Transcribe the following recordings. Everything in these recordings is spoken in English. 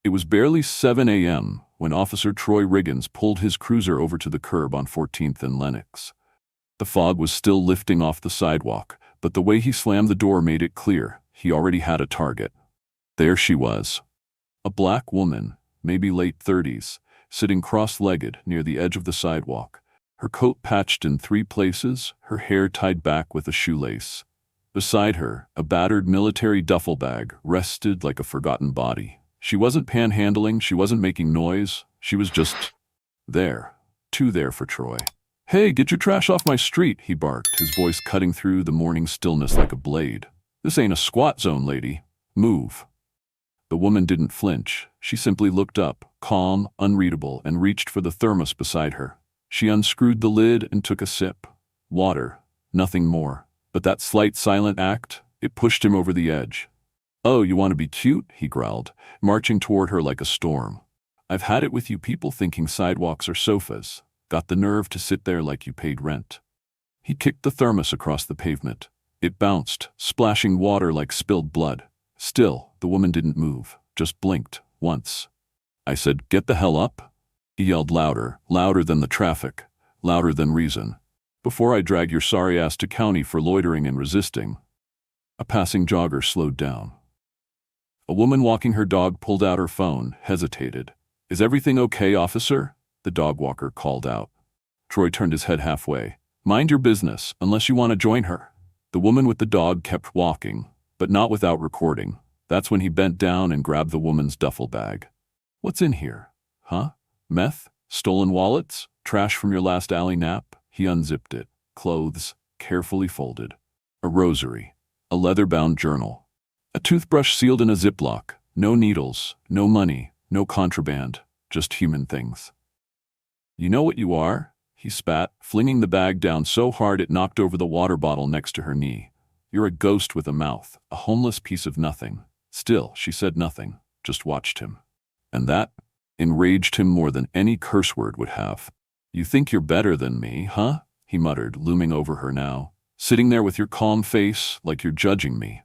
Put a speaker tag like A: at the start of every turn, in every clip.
A: It was barely 7 a.m. when Officer Troy Riggins pulled his cruiser over to the curb on 14th and Lenox. The fog was still lifting off the sidewalk, but the way he slammed the door made it clear he already had a target. There she was. A black woman, maybe late 30s, sitting cross-legged near the edge of the sidewalk, her coat patched in 3 places, her hair tied back with a shoelace. Beside her, a battered military duffel bag rested like a forgotten body. She wasn't panhandling, she wasn't making noise, she was just there. Too there for Troy. "Hey, get your trash off my street," he barked, his voice cutting through the morning stillness like a blade. "This ain't a squat zone, lady. Move." The woman didn't flinch. She simply looked up, calm, unreadable, and reached for the thermos beside her. She unscrewed the lid and took a sip. Water. Nothing more. But that slight silent act, it pushed him over the edge. "Oh, you want to be cute?" he growled, marching toward her like a storm. "I've had it with you people thinking sidewalks are sofas. Got the nerve to sit there like you paid rent." He kicked the thermos across the pavement. It bounced, splashing water like spilled blood. Still, the woman didn't move, just blinked, once. "I said, get the hell up," he yelled louder, louder than the traffic, louder than reason. "Before I drag your sorry ass to county for loitering and resisting." A passing jogger slowed down. A woman walking her dog pulled out her phone, hesitated. "Is everything okay, officer?" the dog walker called out. Troy turned his head halfway. "Mind your business, unless you want to join her." The woman with the dog kept walking, but not without recording. That's when he bent down and grabbed the woman's duffel bag. "What's in here? Huh? Meth? Stolen wallets? Trash from your last alley nap?" He unzipped it. Clothes, carefully folded. A rosary. A leather-bound journal. A toothbrush sealed in a Ziploc. No needles, no money, no contraband, just human things. "You know what you are?" he spat, flinging the bag down so hard it knocked over the water bottle next to her knee. "You're a ghost with a mouth, a homeless piece of nothing." Still, she said nothing, just watched him. And that enraged him more than any curse word would have. "You think you're better than me, huh?" he muttered, looming over her now. "Sitting there with your calm face, like you're judging me."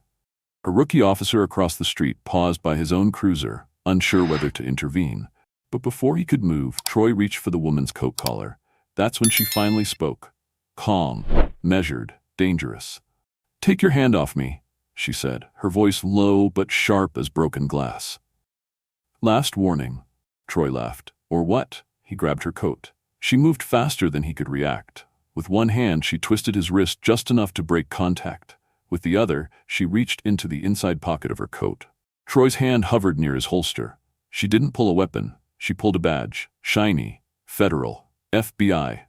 A: A rookie officer across the street paused by his own cruiser, unsure whether to intervene. But before he could move, Troy reached for the woman's coat collar. That's when she finally spoke. Calm, measured, dangerous. "Take your hand off me," she said, her voice low but sharp as broken glass. "Last warning," Troy laughed. "Or what?" He grabbed her coat. She moved faster than he could react. With one hand, she twisted his wrist just enough to break contact. With the other, she reached into the inside pocket of her coat. Troy's hand hovered near his holster. She didn't pull a weapon. She pulled a badge. Shiny. Federal. FBI.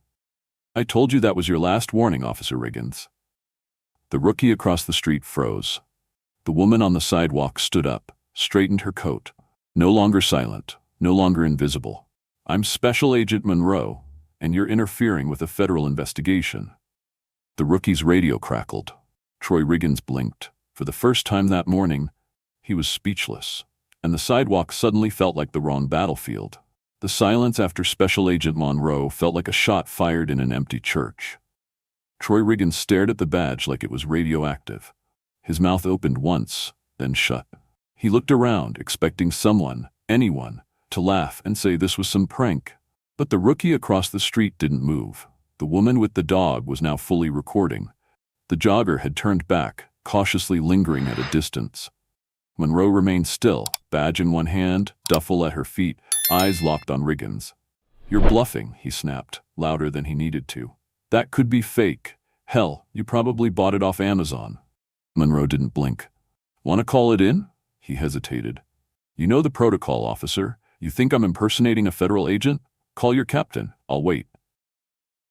A: "I told you that was your last warning, Officer Riggins." The rookie across the street froze. The woman on the sidewalk stood up, straightened her coat. No longer silent, no longer invisible. "I'm Special Agent Monroe, and you're interfering with a federal investigation." The rookie's radio crackled. Troy Riggins blinked. For the first time that morning, he was speechless, and the sidewalk suddenly felt like the wrong battlefield. The silence after Special Agent Monroe felt like a shot fired in an empty church. Troy Riggins stared at the badge like it was radioactive. His mouth opened once, then shut. He looked around, expecting someone, anyone, to laugh and say this was some prank. But the rookie across the street didn't move. The woman with the dog was now fully recording. The jogger had turned back, cautiously lingering at a distance. Monroe remained still, badge in one hand, duffel at her feet, eyes locked on Riggins. "You're bluffing," he snapped, louder than he needed to. "That could be fake. Hell, you probably bought it off Amazon." Monroe didn't blink. "Want to call it in?" He hesitated. "You know the protocol, officer. You think I'm impersonating a federal agent? Call your captain. I'll wait."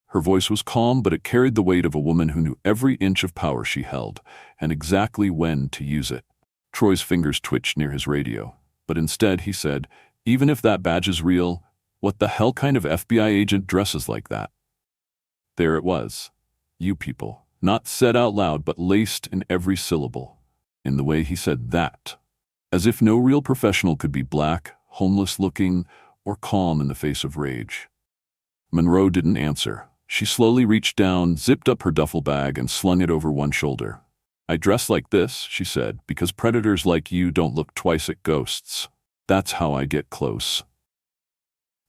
A: Her voice was calm, but it carried the weight of a woman who knew every inch of power she held, and exactly when to use it. Troy's fingers twitched near his radio, but instead he said, "Even if that badge is real, what the hell kind of FBI agent dresses like that?" There it was. You people. Not said out loud, but laced in every syllable. In the way he said that. As if no real professional could be black, homeless-looking, or calm in the face of rage. Monroe didn't answer. She slowly reached down, zipped up her duffel bag, and slung it over one shoulder. "I dress like this," she said, "because predators like you don't look twice at ghosts." That's how I get close.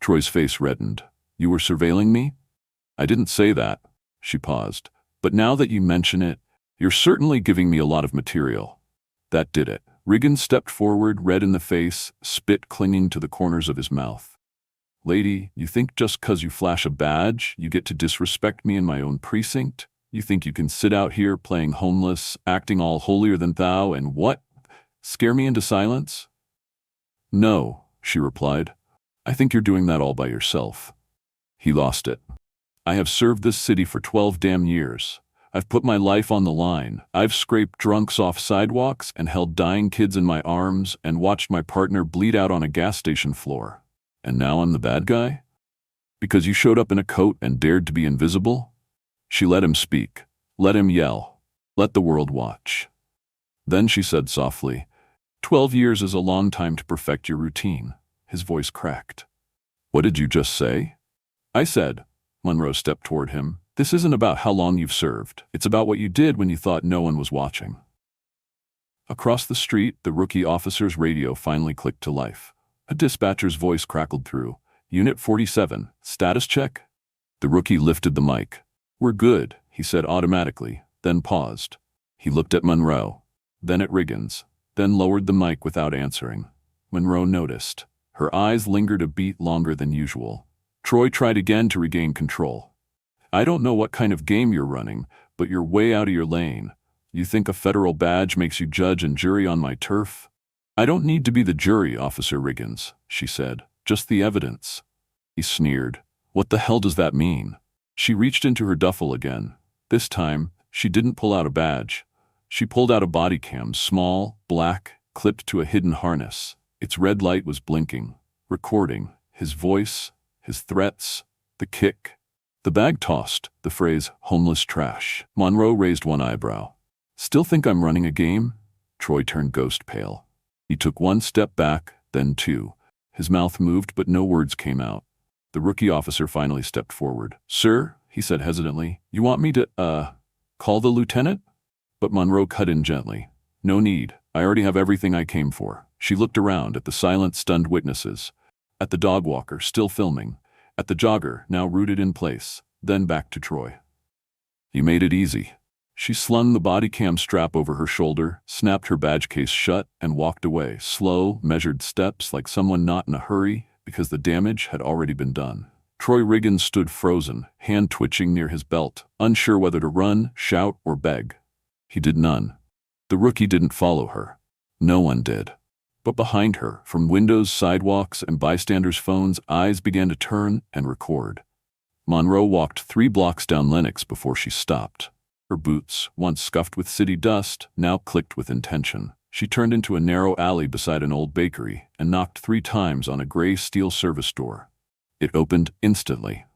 A: Troy's face reddened. You were surveilling me? I didn't say that. She paused. But now that you mention it, you're certainly giving me a lot of material. That did it. Riggins stepped forward, red in the face, spit clinging to the corners of his mouth. Lady, you think just 'cause you flash a badge, you get to disrespect me in my own precinct? You think you can sit out here playing homeless, acting all holier than thou, and what? Scare me into silence? No, she replied. I think you're doing that all by yourself. He lost it. I have served this city for 12 damn years. I've put my life on the line. I've scraped drunks off sidewalks and held dying kids in my arms and watched my partner bleed out on a gas station floor. And now I'm the bad guy? Because you showed up in a coat and dared to be invisible? She let him speak. Let him yell. Let the world watch. Then she said softly, 12 years is a long time to perfect your routine. His voice cracked. What did you just say? I said. Monroe stepped toward him. This isn't about how long you've served. It's about what you did when you thought no one was watching. Across the street, the rookie officer's radio finally clicked to life. A dispatcher's voice crackled through. Unit 47, status check? The rookie lifted the mic. We're good, he said automatically, then paused. He looked at Monroe, then at Riggins, then lowered the mic without answering. Monroe noticed. Her eyes lingered a beat longer than usual. Troy tried again to regain control. I don't know what kind of game you're running, but you're way out of your lane. You think a federal badge makes you judge and jury on my turf? I don't need to be the jury, Officer Riggins, she said. Just the evidence. He sneered. What the hell does that mean? She reached into her duffel again. This time, she didn't pull out a badge. She pulled out a body cam, small, black, clipped to a hidden harness. Its red light was blinking, recording his voice, his threats, the kick. The bag tossed, the phrase, homeless trash. Monroe raised one eyebrow. Still think I'm running a game? Troy turned ghost pale. He took one step back, then two. His mouth moved, but no words came out. The rookie officer finally stepped forward. Sir, he said hesitantly, you want me to, call the lieutenant? But Monroe cut in gently. No need. I already have everything I came for. She looked around at the silent, stunned witnesses, at the dog walker still filming, at the jogger now rooted in place, then back to Troy. You made it easy. She slung the body cam strap over her shoulder, snapped her badge case shut, and walked away, slow, measured steps like someone not in a hurry, because the damage had already been done. Troy Riggins stood frozen, hand twitching near his belt, unsure whether to run, shout, or beg. He did none. The rookie didn't follow her. No one did. But behind her, from windows, sidewalks, and bystanders' phones, eyes began to turn and record. Monroe walked 3 blocks down Lenox before she stopped. Her boots, once scuffed with city dust, now clicked with intention. She turned into a narrow alley beside an old bakery and knocked 3 times on a gray steel service door. It opened instantly.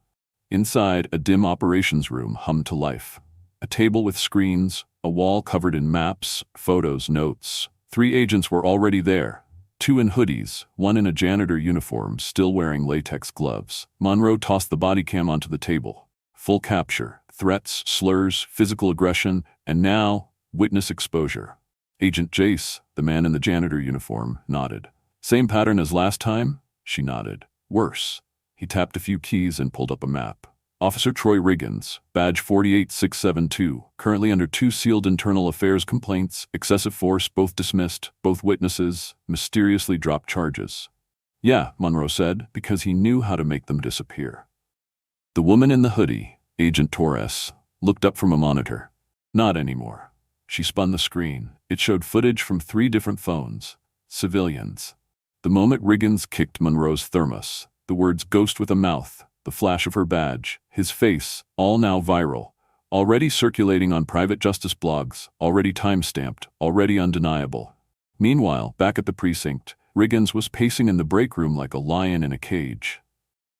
A: Inside, a dim operations room hummed to life. A table with screens, a wall covered in maps, photos, notes. 3 agents were already there. 2 in hoodies, 1 in a janitor uniform, still wearing latex gloves. Monroe tossed the body cam onto the table. Full capture, threats, slurs, physical aggression, and now, witness exposure. Agent Jace, the man in the janitor uniform, nodded. Same pattern as last time? She nodded. Worse. He tapped a few keys and pulled up a map. Officer Troy Riggins, badge 48672, currently under 2 sealed internal affairs complaints, excessive force, both dismissed, both witnesses, mysteriously dropped charges. Yeah, Monroe said, because he knew how to make them disappear. The woman in the hoodie, Agent Torres, looked up from a monitor. Not anymore. She spun the screen. It showed footage from 3 different phones. Civilians. The moment Riggins kicked Monroe's thermos, the words "ghost with a mouth," the flash of her badge, his face, all now viral, already circulating on private justice blogs, already time-stamped, already undeniable. Meanwhile, back at the precinct, Riggins was pacing in the break room like a lion in a cage.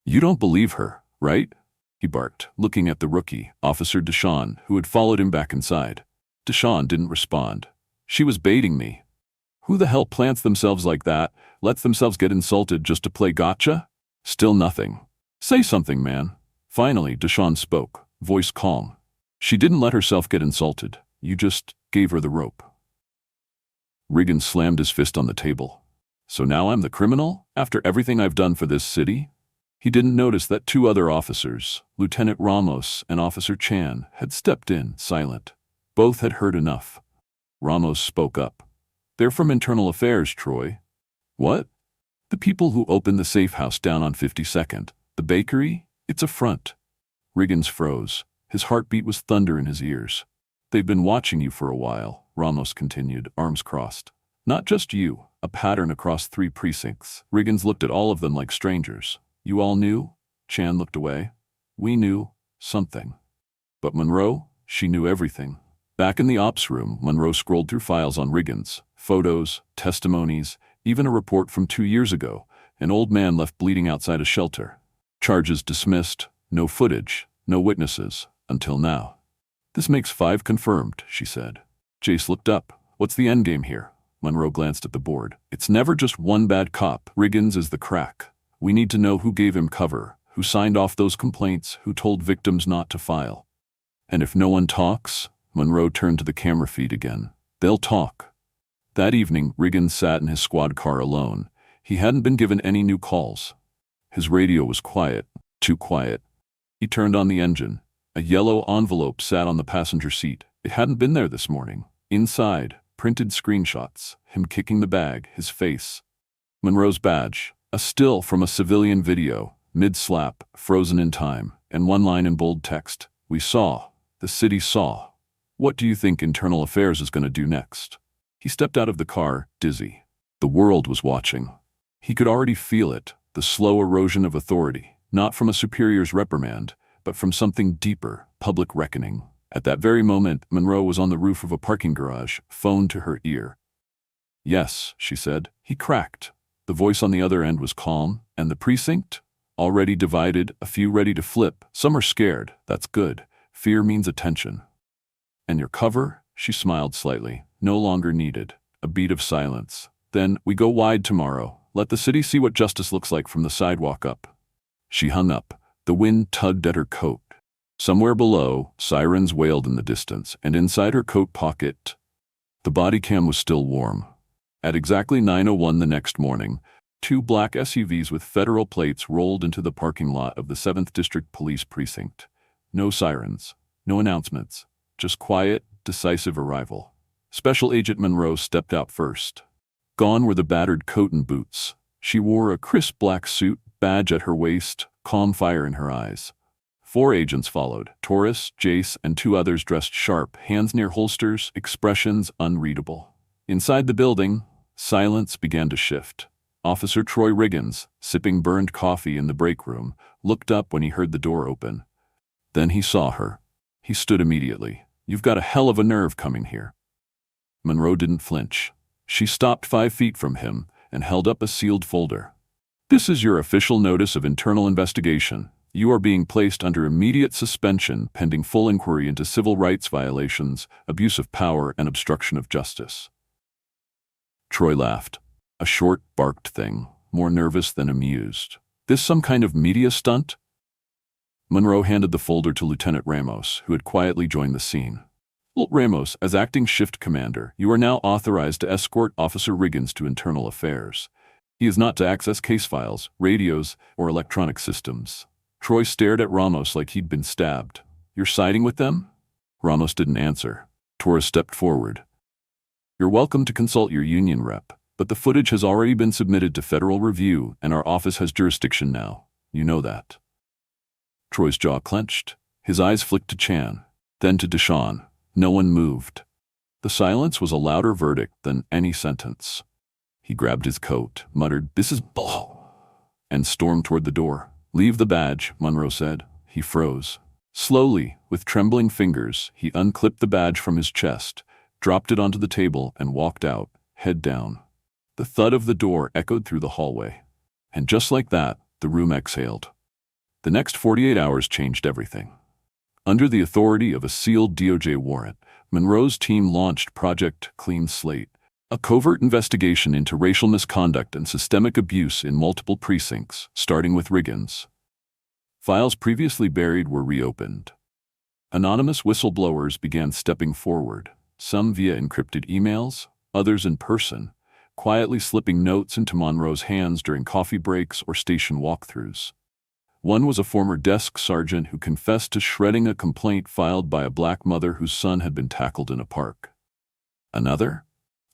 A: You don't believe her, right? He barked, looking at the rookie, Officer Deshawn, who had followed him back inside. Deshawn didn't respond. She was baiting me. Who the hell plants themselves like that, lets themselves get insulted just to play gotcha? Still nothing. Say something, man. Finally, Deshawn spoke, voice calm. She didn't let herself get insulted. You just gave her the rope. Riggins slammed his fist on the table. So now I'm the criminal, after everything I've done for this city? He didn't notice that two other officers, Lieutenant Ramos and Officer Chan, had stepped in, silent. Both had heard enough. Ramos spoke up. They're from Internal Affairs, Troy. What? The people who opened the safe house down on 52nd. The bakery? It's a front. Riggins froze. His heartbeat was thunder in his ears. They've been watching you for a while, Ramos continued, arms crossed. Not just you, a pattern across 3 precincts. Riggins looked at all of them like strangers. You all knew? Chan looked away. We knew something. But Monroe? She knew everything. Back in the ops room, Monroe scrolled through files on Riggins, photos, testimonies, even a report from 2 years ago, an old man left bleeding outside a shelter. Charges dismissed, no footage, no witnesses, until now. This makes 5 confirmed, she said. Jace looked up. What's the endgame here? Monroe glanced at the board. It's never just one bad cop. Riggins is the crack. We need to know who gave him cover, who signed off those complaints, who told victims not to file. And if no one talks, Monroe turned to the camera feed again. They'll talk. That evening, Riggins sat in his squad car alone. He hadn't been given any new calls. His radio was quiet, too quiet. He turned on the engine. A yellow envelope sat on the passenger seat. It hadn't been there this morning. Inside, printed screenshots, him kicking the bag, his face. Monroe's badge, a still from a civilian video, mid-slap, frozen in time, and one line in bold text. We saw. The city saw. What do you think Internal Affairs is going to do next? He stepped out of the car, dizzy. The world was watching. He could already feel it, the slow erosion of authority, not from a superior's reprimand, but from something deeper, public reckoning. At that very moment, Monroe was on the roof of a parking garage, phone to her ear. Yes, she said. He cracked. The voice on the other end was calm, and the precinct? Already divided, a few ready to flip. Some are scared. That's good. Fear means attention. And your cover? She smiled slightly. No longer needed. A beat of silence. Then, we go wide tomorrow. Let the city see what justice looks like from the sidewalk up. She hung up. The wind tugged at her coat. Somewhere below, sirens wailed in the distance, and inside her coat pocket, the body cam was still warm. At exactly 9:01 the next morning, 2 black SUVs with federal plates rolled into the parking lot of the 7th District Police Precinct. No sirens, no announcements, just quiet, decisive arrival. Special Agent Monroe stepped out first. Gone were the battered coat and boots. She wore a crisp black suit, badge at her waist, calm fire in her eyes. 4 agents followed, Taurus, Jace, and 2 others dressed sharp, hands near holsters, expressions unreadable. Inside the building, silence began to shift. Officer Troy Riggins, sipping burned coffee in the break room, looked up when he heard the door open. Then he saw her. He stood immediately. You've got a hell of a nerve coming here. Monroe didn't flinch. She stopped 5 feet from him and held up a sealed folder. This is your official notice of internal investigation. You are being placed under immediate suspension pending full inquiry into civil rights violations, abuse of power, and obstruction of justice. Troy laughed. A short, barked thing, more nervous than amused. This some kind of media stunt? Monroe handed the folder to Lieutenant Ramos, who had quietly joined the scene. Ramos, as acting shift commander, you are now authorized to escort Officer Riggins to Internal Affairs. He is not to access case files, radios, or electronic systems. Troy stared at Ramos like he'd been stabbed. You're siding with them? Ramos didn't answer. Torres stepped forward. You're welcome to consult your union rep, but the footage has already been submitted to federal review and our office has jurisdiction now. You know that. Troy's jaw clenched. His eyes flicked to Chan, then to Deshawn. No one moved. The silence was a louder verdict than any sentence. He grabbed his coat, muttered, "This is bull," and stormed toward the door. "Leave the badge," Monroe said. He froze. Slowly, with trembling fingers, he unclipped the badge from his chest, dropped it onto the table, and walked out, head down. The thud of the door echoed through the hallway. And just like that, the room exhaled. The next 48 hours changed everything. Under the authority of a sealed DOJ warrant, Monroe's team launched Project Clean Slate, a covert investigation into racial misconduct and systemic abuse in multiple precincts, starting with Riggins. Files previously buried were reopened. Anonymous whistleblowers began stepping forward, some via encrypted emails, others in person, quietly slipping notes into Monroe's hands during coffee breaks or station walkthroughs. One was a former desk sergeant who confessed to shredding a complaint filed by a black mother whose son had been tackled in a park. Another?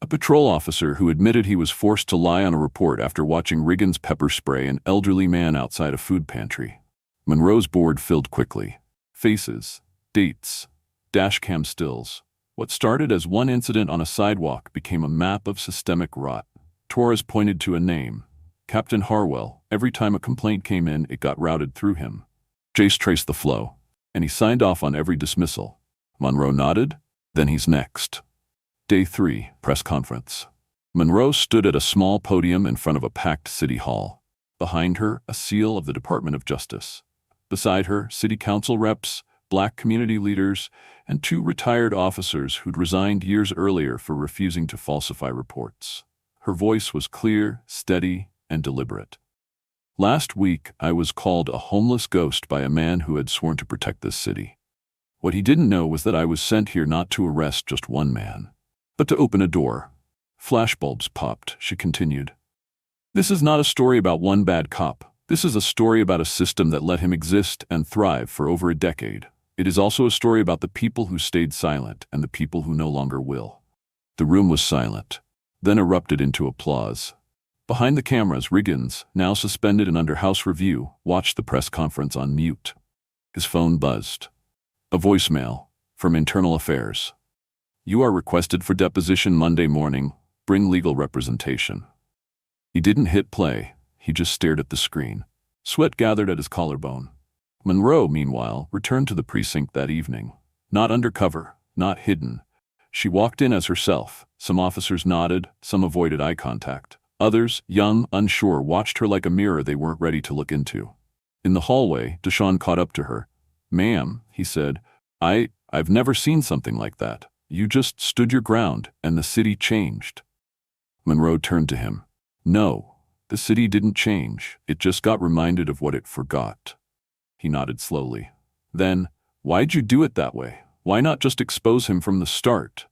A: A patrol officer who admitted he was forced to lie on a report after watching Riggins pepper spray an elderly man outside a food pantry. Monroe's board filled quickly. Faces, dates, dashcam stills. What started as one incident on a sidewalk became a map of systemic rot. Torres pointed to a name. Captain Harwell. Every time a complaint came in, it got routed through him. Jace traced the flow, and he signed off on every dismissal. Monroe nodded. Then he's next. Day 3, press conference. Monroe stood at a small podium in front of a packed city hall. Behind her, a seal of the Department of Justice. Beside her, city council reps, black community leaders, and 2 retired officers who'd resigned years earlier for refusing to falsify reports. Her voice was clear, steady, and deliberate. Last week, I was called a homeless ghost by a man who had sworn to protect this city. What he didn't know was that I was sent here not to arrest just one man, but to open a door. Flashbulbs popped, she continued. This is not a story about one bad cop. This is a story about a system that let him exist and thrive for over a decade. It is also a story about the people who stayed silent and the people who no longer will. The room was silent, then erupted into applause. Behind the cameras, Riggins, now suspended and under house review, watched the press conference on mute. His phone buzzed. A voicemail from Internal Affairs. You are requested for deposition Monday morning. Bring legal representation. He didn't hit play. He just stared at the screen. Sweat gathered at his collarbone. Monroe, meanwhile, returned to the precinct that evening. Not undercover, not hidden. She walked in as herself. Some officers nodded, some avoided eye contact. Others, young, unsure, watched her like a mirror they weren't ready to look into. In the hallway, Deshawn caught up to her. Ma'am, he said, I've never seen something like that. You just stood your ground, and the city changed. Monroe turned to him. No. The city didn't change, it just got reminded of what it forgot. He nodded slowly. Then, why'd you do it that way? Why not just expose him from the start?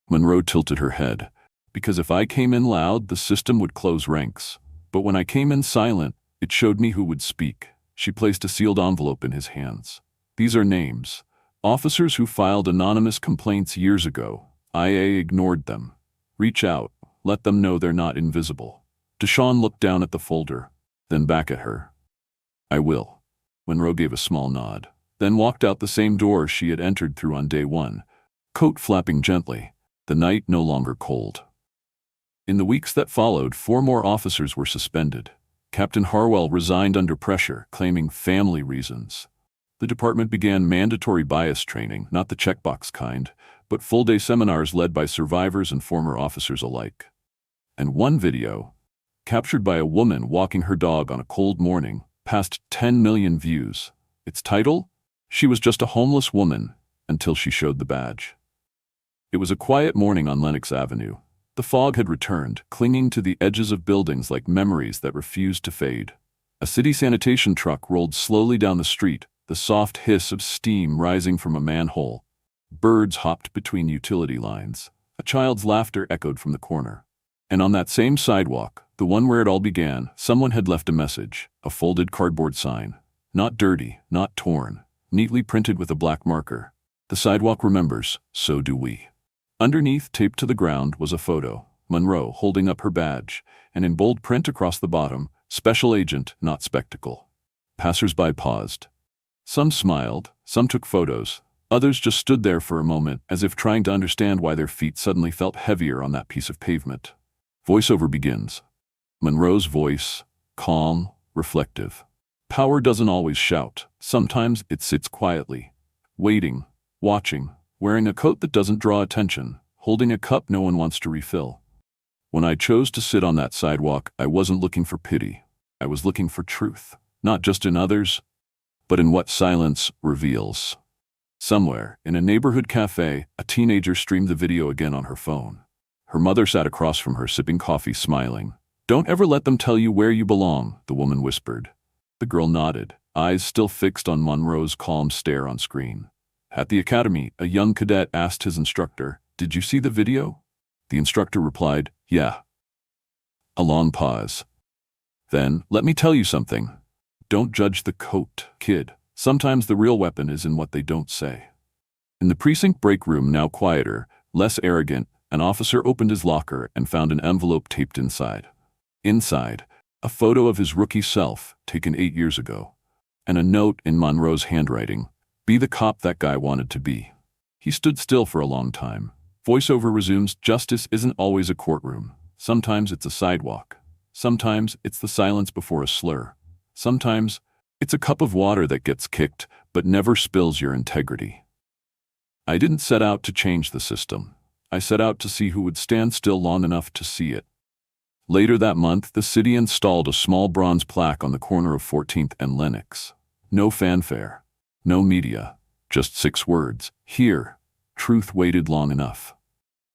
A: Monroe tilted her head. Because if I came in loud, the system would close ranks. But when I came in silent, it showed me who would speak. She placed a sealed envelope in his hands. These are names. Officers who filed anonymous complaints years ago. IA ignored them. Reach out. Let them know they're not invisible. Deshawn looked down at the folder, then back at her. I will. Monroe gave a small nod, then walked out the same door she had entered through on day 1, coat flapping gently, the night no longer cold. In the weeks that followed, 4 more officers were suspended. Captain Harwell resigned under pressure, claiming family reasons. The department began mandatory bias training, not the checkbox kind, but full-day seminars led by survivors and former officers alike. And one video, captured by a woman walking her dog on a cold morning, passed 10 million views. Its title? She was just a homeless woman until she showed the badge. It was a quiet morning on Lenox Avenue. The fog had returned, clinging to the edges of buildings like memories that refused to fade. A city sanitation truck rolled slowly down the street, the soft hiss of steam rising from a manhole. Birds hopped between utility lines. A child's laughter echoed from the corner. And on that same sidewalk, the one where it all began, someone had left a message, a folded cardboard sign. Not dirty, not torn, neatly printed with a black marker. The sidewalk remembers, so do we. Underneath, taped to the ground, was a photo, Monroe holding up her badge, and in bold print across the bottom, Special Agent, not Spectacle. Passers-by paused. Some smiled, some took photos, others just stood there for a moment as if trying to understand why their feet suddenly felt heavier on that piece of pavement. Voiceover begins. Monroe's voice, calm, reflective. Power doesn't always shout. Sometimes it sits quietly, waiting, watching, wearing a coat that doesn't draw attention, holding a cup no one wants to refill. When I chose to sit on that sidewalk, I wasn't looking for pity. I was looking for truth, not just in others, but in what silence reveals. Somewhere, in a neighborhood cafe, a teenager streamed the video again on her phone. Her mother sat across from her, sipping coffee, smiling. Don't ever let them tell you where you belong, the woman whispered. The girl nodded, eyes still fixed on Monroe's calm stare on screen. At the academy, a young cadet asked his instructor, "Did you see the video?" The instructor replied, "Yeah." A long pause. Then, let me tell you something. Don't judge the coat, kid. Sometimes the real weapon is in what they don't say. In the precinct break room, now quieter, less arrogant, an officer opened his locker and found an envelope taped inside. Inside, a photo of his rookie self, taken 8 years ago. And a note in Monroe's handwriting, "Be the cop that guy wanted to be." He stood still for a long time. Voiceover resumes, justice isn't always a courtroom. Sometimes it's a sidewalk. Sometimes it's the silence before a slur. Sometimes it's a cup of water that gets kicked but never spills your integrity. I didn't set out to change the system. I set out to see who would stand still long enough to see it. Later that month, the city installed a small bronze plaque on the corner of 14th and Lenox. No fanfare, no media, just 6 words. Here, truth waited long enough.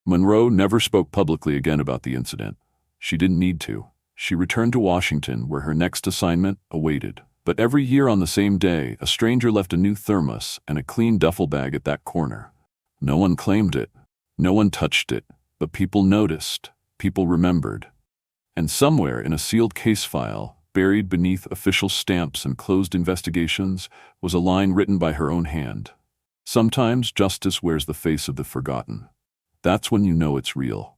A: Monroe never spoke publicly again about the incident. She didn't need to. She returned to Washington, where her next assignment awaited. But every year on the same day, a stranger left a new thermos and a clean duffel bag at that corner. No one claimed it. No one touched it. But people noticed. People remembered. And somewhere in a sealed case file, buried beneath official stamps and closed investigations, was a line written by her own hand. Sometimes justice wears the face of the forgotten. That's when you know it's real.